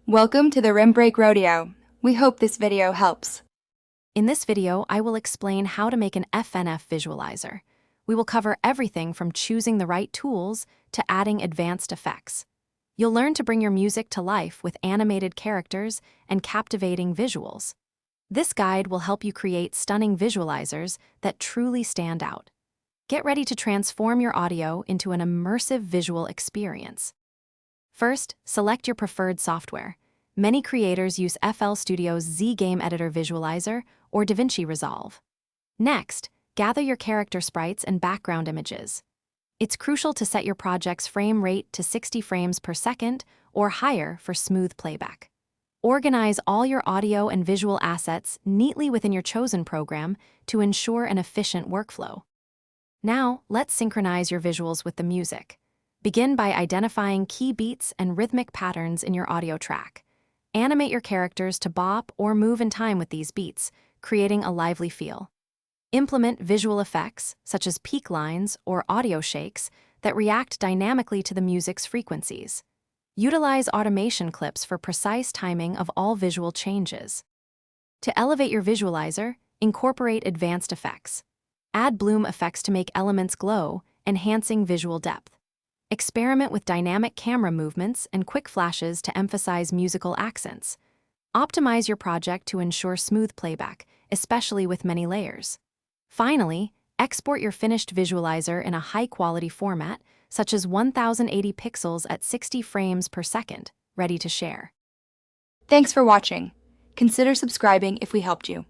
Welcome to the Rim Break Rodeo. We hope this video helps. In this video, I will explain how to make an FNF visualizer. We will cover everything from choosing the right tools to adding advanced effects. You'll learn to bring your music to life with animated characters and captivating visuals. This guide will help you create stunning visualizers that truly stand out. Get ready to transform your audio into an immersive visual experience. First, select your preferred software. Many creators use FL Studio's Z Game Editor Visualizer or DaVinci Resolve. Next, gather your character sprites and background images. It's crucial to set your project's frame rate to 60 frames per second or higher for smooth playback. Organize all your audio and visual assets neatly within your chosen program to ensure an efficient workflow. Now, let's synchronize your visuals with the music. Begin by identifying key beats and rhythmic patterns in your audio track. Animate your characters to bop or move in time with these beats, creating a lively feel. Implement visual effects, such as peak lines or audio shakes, that react dynamically to the music's frequencies. Utilize automation clips for precise timing of all visual changes. To elevate your visualizer, incorporate advanced effects. Add bloom effects to make elements glow, enhancing visual depth. Experiment with dynamic camera movements and quick flashes to emphasize musical accents. Optimize your project to ensure smooth playback, especially with many layers. Finally, export your finished visualizer in a high-quality format, such as 1080 pixels at 60 frames per second, ready to share. Thanks for watching. Consider subscribing if we helped you.